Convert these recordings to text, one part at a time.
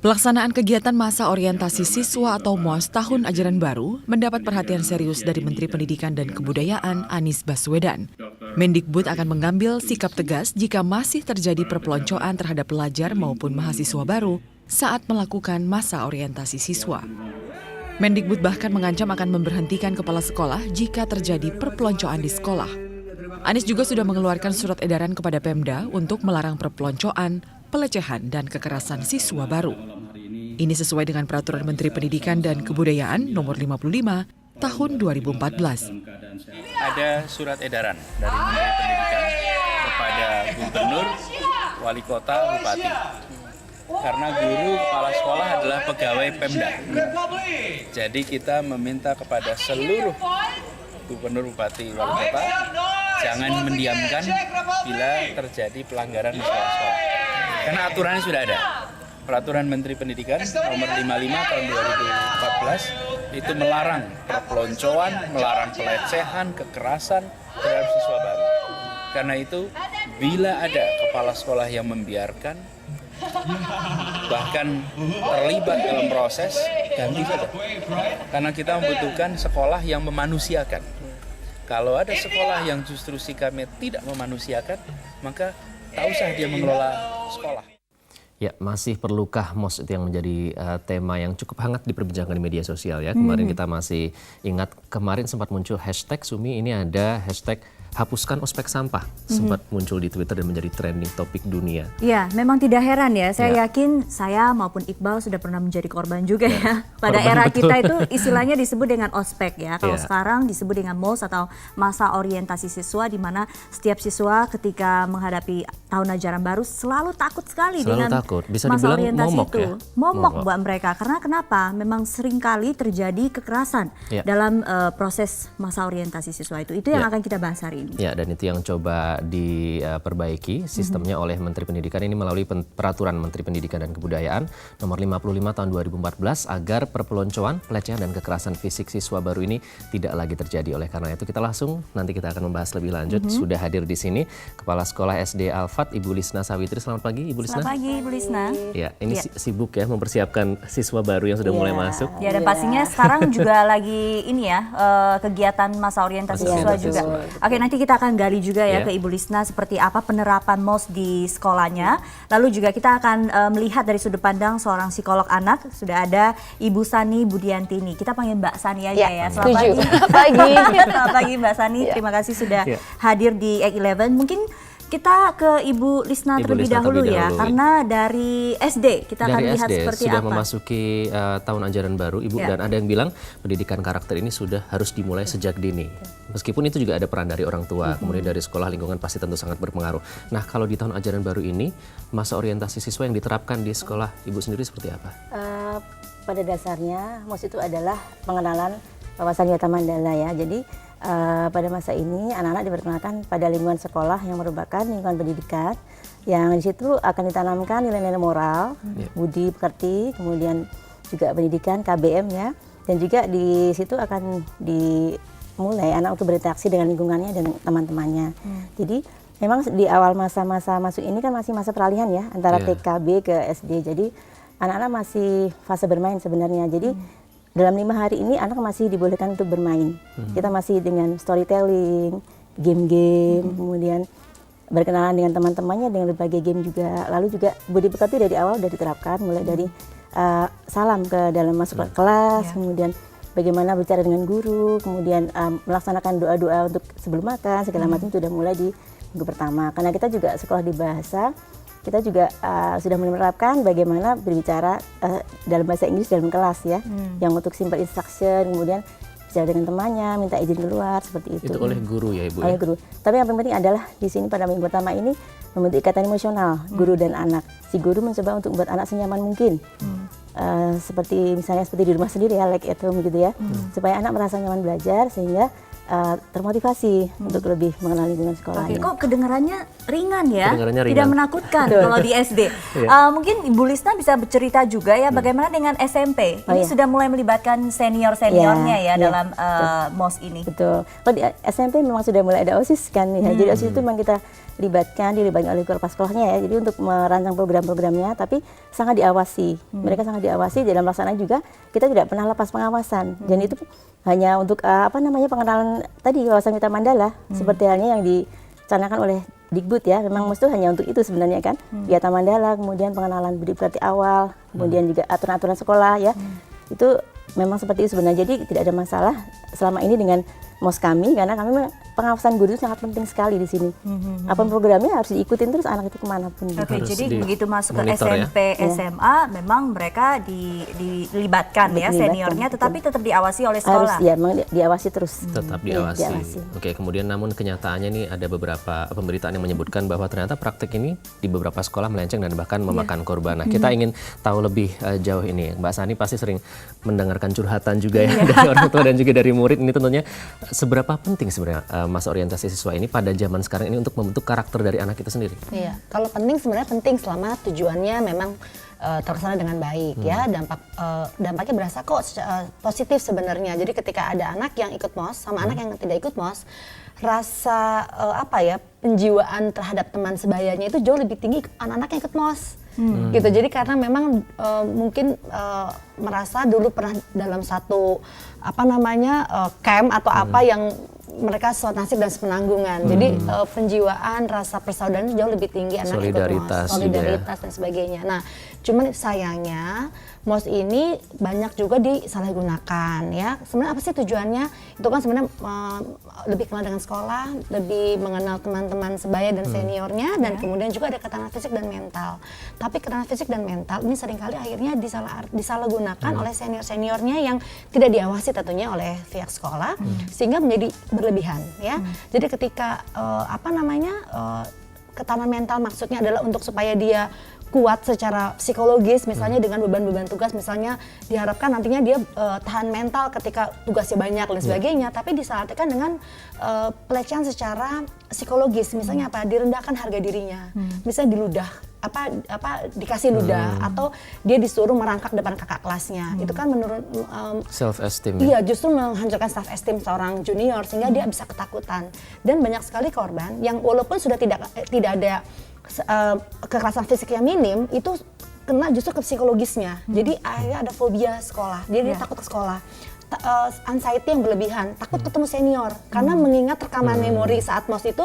Pelaksanaan kegiatan masa orientasi siswa atau MOS tahun ajaran baru mendapat perhatian serius dari Menteri Pendidikan dan Kebudayaan Anies Baswedan. Mendikbud akan mengambil sikap tegas jika masih terjadi perpeloncoan terhadap pelajar maupun mahasiswa baru saat melakukan masa orientasi siswa. Mendikbud bahkan mengancam akan memberhentikan kepala sekolah jika terjadi perpeloncoan di sekolah. Anies juga sudah mengeluarkan surat edaran kepada Pemda untuk melarang perpeloncoan, pelecehan, dan kekerasan siswa baru. Ini sesuai dengan Peraturan Menteri Pendidikan dan Kebudayaan Nomor 55 Tahun 2014. Ada surat edaran dari Menteri Pendidikan kepada Gubernur, Wali Kota, Bupati. Karena guru kepala sekolah adalah pegawai Pemda. Jadi kita meminta kepada seluruh Gubernur, Bupati, Wali Kota jangan mendiamkan bila terjadi pelanggaran di sekolah-sekolah. Karena aturannya sudah ada. Peraturan Menteri Pendidikan Nomor 55 Tahun 2014 itu melarang perpeloncoan, melarang pelecehan, kekerasan terhadap siswa baru. Karena itu, bila ada kepala sekolah yang membiarkan, bahkan terlibat dalam proses, ganti saja. Karena kita membutuhkan sekolah yang memanusiakan. Kalau ada sekolah yang justru sikapnya tidak memanusiakan, maka tak usah dia mengelola sekolah. Ya, masih perlukah MOS itu yang menjadi tema yang cukup hangat diperbincangkan di media sosial ya. Kemarin kita masih ingat, kemarin sempat muncul hashtag, Sumi, ini ada hashtag hapuskan ospek sampah. Sempat muncul di Twitter dan menjadi trending topik dunia. Ya, memang tidak heran ya. Saya yakin saya maupun Iqbal sudah pernah menjadi korban juga ya. Pada Korban, era betul. kita itu istilahnya disebut dengan ospek ya. Kalau sekarang disebut dengan MOS atau masa orientasi siswa, di mana setiap siswa ketika menghadapi tahun ajaran baru selalu takut sekali dengan takut. Bisa masa dibilang orientasi momok itu. ya? Momok buat mereka. Karena kenapa? Memang seringkali terjadi kekerasan dalam proses masa orientasi siswa itu. Itu yang akan kita bahas hari ini. Ya, dan itu yang coba diperbaiki sistemnya oleh Menteri Pendidikan ini melalui Peraturan Menteri Pendidikan dan Kebudayaan Nomor 55 Tahun 2014 agar perpeloncoan, pelecehan, dan kekerasan fisik siswa baru ini tidak lagi terjadi. Oleh karena itu kita langsung nanti kita akan membahas lebih lanjut. Sudah hadir di sini Kepala Sekolah SD Al-Fat Ibu Lisna Sawitri. Selamat pagi Ibu Lisna. Selamat pagi Ibu Lisna. Ya, ini sibuk ya mempersiapkan siswa baru yang sudah mulai masuk. Ya, dan pastinya sekarang juga lagi ini ya, kegiatan masa orientasi siswa juga. Oke, nanti kita akan gali juga ya ke Ibu Lisna seperti apa penerapan MOS di sekolahnya. Lalu juga kita akan melihat dari sudut pandang seorang psikolog anak. Sudah ada Ibu Sani Budiantini. Kita panggil Mbak Sani aja ya. Selamat pagi. Selamat pagi Mbak Sani. Terima kasih sudah hadir di Egg11. Mungkin kita ke Ibu Lisna terlebih dahulu ya, karena dari SD kita akan lihat seperti sudah apa. memasuki tahun ajaran baru, Ibu, dan ada yang bilang pendidikan karakter ini sudah harus dimulai sejak dini. Meskipun itu juga ada peran dari orang tua, kemudian dari sekolah, lingkungan pasti tentu sangat berpengaruh. Nah, kalau di tahun ajaran baru ini, masa orientasi siswa yang diterapkan di sekolah Ibu sendiri seperti apa? Pada dasarnya MOS itu adalah pengenalan wawasan Yata Mandala ya. Jadi pada masa ini anak-anak diperkenalkan pada lingkungan sekolah yang merupakan lingkungan pendidikan yang di situ akan ditanamkan nilai-nilai moral, budi pekerti, kemudian juga pendidikan KBM ya, dan juga di situ akan dimulai anak untuk berinteraksi dengan lingkungannya dan teman-temannya. Jadi memang di awal masa-masa masuk ini kan masih masa peralihan ya antara TKB ke SD. Jadi anak-anak masih fase bermain sebenarnya. Jadi dalam 5 hari ini anak masih dibolehkan untuk bermain. Kita masih dengan storytelling, game-game, kemudian berkenalan dengan teman-temannya dengan berbagai game juga. Lalu juga budi pekerti dari awal sudah diterapkan, mulai dari salam ke dalam masuk ke kelas, kemudian bagaimana bicara dengan guru, kemudian melaksanakan doa-doa untuk sebelum makan, segala macam sudah mulai di minggu pertama. Karena kita juga sekolah di bahasa, kita juga sudah menerapkan bagaimana berbicara dalam bahasa Inggris dalam kelas ya, yang untuk simple instruction, kemudian bicara dengan temannya, minta izin keluar, seperti itu. Itu oleh guru ya Ibu? Oleh guru. Tapi yang paling penting adalah di sini pada minggu pertama ini membentuk ikatan emosional guru dan anak. Si guru mencoba untuk membuat anak senyaman mungkin. Seperti misalnya seperti di rumah sendiri ya, like at home gitu ya, supaya anak merasa nyaman belajar, sehingga termotivasi untuk lebih mengenal lingkungan Oke, sekolahnya. kok kedengarannya ringan ya? Kedengarannya ringan. Tidak menakutkan kalau di SD. Mungkin Ibu Lisna bisa bercerita juga ya bagaimana dengan SMP? Oh, Ini iya. sudah mulai melibatkan senior-seniornya ya Iya, dalam MOS ini. Betul. Kalau di SMP memang sudah mulai ada OSIS kan ya. Jadi OSIS itu memang kita dilibatkan oleh kepala sekolahnya ya. Jadi untuk merancang program-programnya, tapi sangat diawasi. Mereka sangat diawasi dalam pelaksanaan juga. Kita tidak pernah lepas pengawasan. Dan itu hanya untuk pengenalan tadi wawasan Wita Mandala seperti halnya yang dicanangkan oleh Dikbud ya. Memang MOS itu hanya untuk itu sebenarnya kan. Wita Mandala, kemudian pengenalan budi pekerti awal, kemudian juga aturan-aturan sekolah ya. Itu memang seperti itu sebenarnya. Jadi tidak ada masalah selama ini dengan MOS kami, karena kami pengawasan guru itu sangat penting sekali di sini. Apa programnya harus diikutin terus anak itu kemanapun. Gitu. Oke, Harus jadi begitu masuk ke dimonitor ya. SMP, SMA, memang mereka dilibatkan ya Dilibatkan, seniornya, betul. tetapi tetap diawasi oleh Harus sekolah. ya, memang diawasi terus. Tetap Iya, diawasi. diawasi. Oke, kemudian namun kenyataannya nih ada beberapa pemberitaan yang menyebutkan bahwa ternyata praktek ini di beberapa sekolah melenceng dan bahkan memakan korban. Nah, kita ingin tahu lebih jauh ini. Mbak Sani pasti sering mendengarkan curhatan juga ya dari orang tua dan juga dari murid. Ini tentunya seberapa penting sebenarnya masa orientasi siswa ini pada zaman sekarang ini untuk membentuk karakter dari anak itu sendiri? Iya, kalau penting sebenarnya penting selama tujuannya memang terlaksana dengan baik ya. Dampaknya berasa kok positif sebenarnya. Jadi ketika ada anak yang ikut MOS sama anak yang tidak ikut MOS, rasa penjiwaan terhadap teman sebayanya itu jauh lebih tinggi anak-anak yang ikut MOS. Gitu. Jadi karena memang mungkin merasa dulu pernah dalam satu camp atau apa yang mereka nasib dan sepenanggungan. Jadi penjiwaan, rasa persaudaraan jauh lebih tinggi anak ikut MOS, solidaritas dan sebagainya. Nah, cuman sayangnya MOS ini banyak juga disalahgunakan ya. Sebenarnya apa sih tujuannya? Itu kan sebenarnya lebih kenal dengan sekolah, lebih mengenal teman-teman sebaya dan seniornya, dan kemudian juga ada ketahanan fisik dan mental. Tapi ketahanan fisik dan mental ini seringkali akhirnya disalahgunakan oleh senior-seniornya yang tidak diawasi tentunya oleh pihak sekolah, sehingga menjadi berlebihan ya. Jadi ketika ketahanan mental maksudnya adalah untuk supaya dia kuat secara psikologis, misalnya dengan beban-beban tugas, misalnya diharapkan nantinya dia tahan mental ketika tugasnya banyak dan sebagainya, tapi disalahartikan dengan pelecehan secara psikologis, misalnya direndahkan harga dirinya, misalnya diludah, dikasih ludah, atau dia disuruh merangkak depan kakak kelasnya, itu kan menurut Self esteem. iya, justru menghancurkan self esteem seorang junior sehingga dia bisa ketakutan. Dan banyak sekali korban yang walaupun sudah tidak ada kekerasan fisik yang minim, itu kena justru ke psikologisnya. Jadi akhirnya ada fobia sekolah, dia takut ke sekolah. Anxiety yang berlebihan, takut ketemu senior karena mengingat rekaman memori saat MOS itu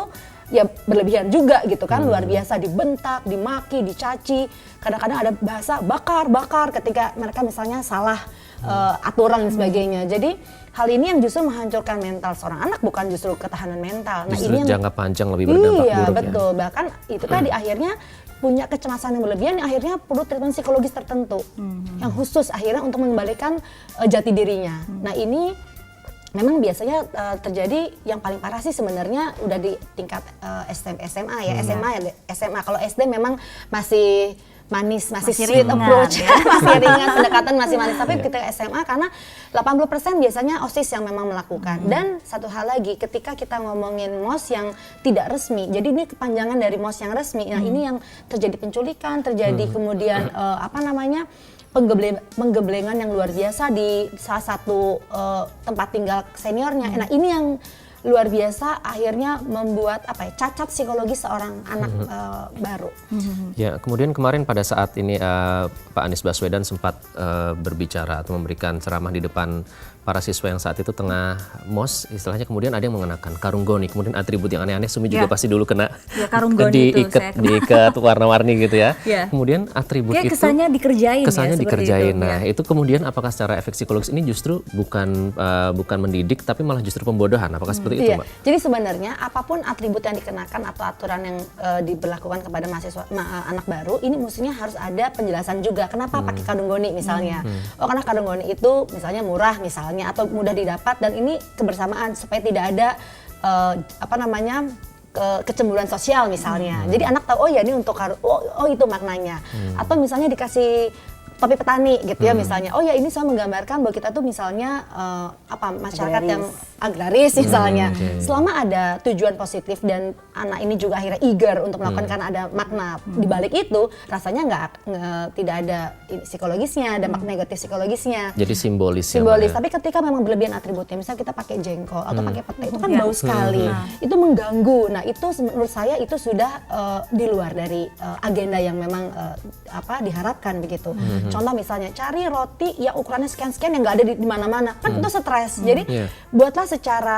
ya berlebihan juga gitu kan, luar biasa, dibentak, dimaki, dicaci, kadang-kadang ada bahasa bakar ketika mereka misalnya salah aturan dan sebagainya. Jadi hal ini yang justru menghancurkan mental seorang anak, bukan justru ketahanan mental. Nah, Justru ini yang jangka panjang lebih berdampak iya, buruk betul. Bahkan itu tadi akhirnya punya kecemasan yang berlebihan yang akhirnya perlu treatment psikologis tertentu yang khusus akhirnya untuk mengembalikan jati dirinya. Nah, ini memang biasanya terjadi yang paling parah sih sebenarnya udah di tingkat SMA ya. SMA. Kalau SD memang masih manis, masih sweet ringan, approach, ya. masih ringan, pendekatan masih manis. Tapi ketika SMA karena 80% biasanya OSIS yang memang melakukan. Dan satu hal lagi, ketika kita ngomongin MOS yang tidak resmi, jadi ini kepanjangan dari MOS yang resmi. Nah, ini yang terjadi penculikan, terjadi kemudian penggeblengan yang luar biasa di salah satu tempat tinggal seniornya. Nah, ini yang luar biasa akhirnya membuat cacat psikologis seorang anak baru. Ya, kemudian kemarin pada saat ini Pak Anies Baswedan sempat berbicara atau memberikan ceramah di depan para siswa yang saat itu tengah MOS, istilahnya kemudian ada yang mengenakan karung goni, kemudian atribut yang aneh-aneh. Sumi juga pasti dulu kena karung goni diikat warna-warni gitu ya. Ya. Kemudian atribut itu kesannya dikerjain. Kesannya dikerjain. Itu. Nah, itu kemudian apakah secara efek psikologis ini justru bukan mendidik tapi malah justru pembodohan? Apakah seperti itu, Mbak? Jadi sebenarnya apapun atribut yang dikenakan atau aturan yang diberlakukan kepada mahasiswa anak baru, ini mestinya harus ada penjelasan juga. Kenapa pakai karung goni misalnya? Oh, karena karung goni itu misalnya murah misalnya, atau mudah didapat, dan ini kebersamaan supaya tidak ada kecemburuan sosial misalnya. Jadi anak tahu, oh ya ini untuk oh itu maknanya. Atau misalnya dikasih topi petani gitu ya misalnya. Oh ya ini saya menggambarkan bahwa kita tuh misalnya masyarakat yang agraris misalnya. Selama ada tujuan positif dan anak ini juga akhirnya eager untuk melakukan karena ada makna di balik itu, rasanya tidak ada psikologisnya, dampak negatif psikologisnya. Jadi simbolis ya, Simbolis, Mbak, ya? tapi ketika memang berlebihan atributnya, misalnya kita pakai jengkol atau pakai pete, itu kan bau sekali, itu mengganggu. Nah itu menurut saya itu sudah di luar dari agenda yang memang diharapkan begitu. Contoh misalnya cari roti yang ukurannya sekian-sekian yang nggak ada di mana-mana, kan itu stres. Jadi buatlah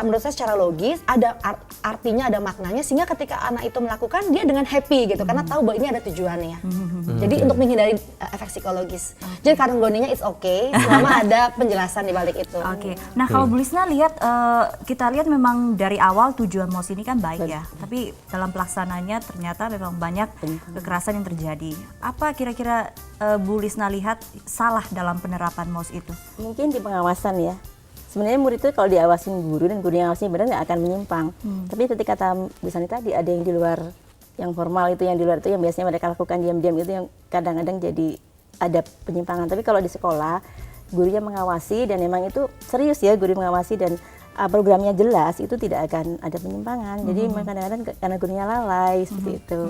menurut saya secara logis ada artinya, ada maknanya, sehingga ketika anak itu melakukan dia dengan happy gitu, karena tahu bahwa ini ada tujuannya. Jadi untuk menghindari efek psikologis. Jadi kategorinya it's okay selama ada penjelasan di balik itu. Oke. Nah kalau Bu Lisna lihat, kita lihat memang dari awal tujuan MOS ini kan baik ya, tapi dalam pelaksananya ternyata memang banyak kekerasan yang terjadi. Apa kira-kira Bu Lisna lihat salah dalam penerapan MOS itu? Mungkin di pengawasan ya. Sebenarnya murid itu kalau diawasin guru dan guru yang awasin benar nggak akan menyimpang. Tapi ketika Bu Sani tadi ada yang di luar, yang formal itu, yang di luar itu yang biasanya mereka lakukan diam-diam itu yang kadang-kadang jadi ada penyimpangan. Tapi kalau di sekolah gurunya mengawasi dan memang itu serius ya, guru mengawasi dan programnya jelas, itu tidak akan ada penyimpangan. Jadi kadang-kadang karena gurunya lalai seperti itu.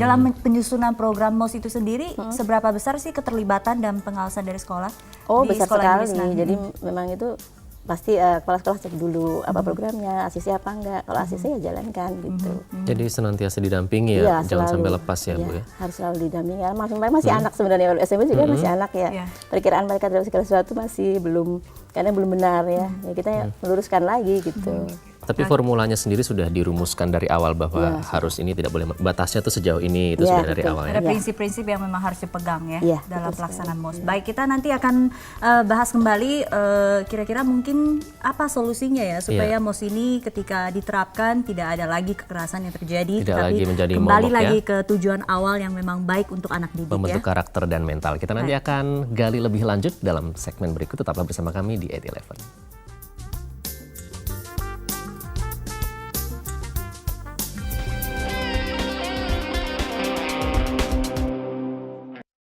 Dalam penyusunan program MOS itu sendiri, seberapa besar sih keterlibatan dan pengawasan dari sekolah? Oh di besar sekolah sekali. Bu Lisna? Jadi memang itu pasti kepala sekolah cek dulu apa programnya, asisnya apa enggak. Kalau asisnya ya jalankan gitu. Jadi senantiasa didampingi ya, jangan sampai lepas ya, Bu ya. Harus selalu didampingi. Masih anak sebenarnya, kalau SMP juga masih anak ya. Perkiraan mereka terhadap segala sesuatu masih belum, karena belum benar ya. Ya kita meluruskan lagi gitu. Tapi formulanya sendiri sudah dirumuskan dari awal bahwa harus ini, tidak boleh, batasnya tuh sejauh ini, itu sudah dari awal ya. Ada prinsip-prinsip yang memang harus dipegang ya dalam pelaksanaan MOS. Baik, kita nanti akan bahas kembali kira-kira mungkin apa solusinya ya supaya MOS ini ketika diterapkan tidak ada lagi kekerasan yang terjadi, Tidak tapi lagi menjadi kembali momok, lagi ya. ke tujuan awal yang memang baik untuk anak didik Membentuk ya. karakter dan mental. Kita nanti akan gali lebih lanjut dalam segmen berikut. Tetaplah bersama kami di 811.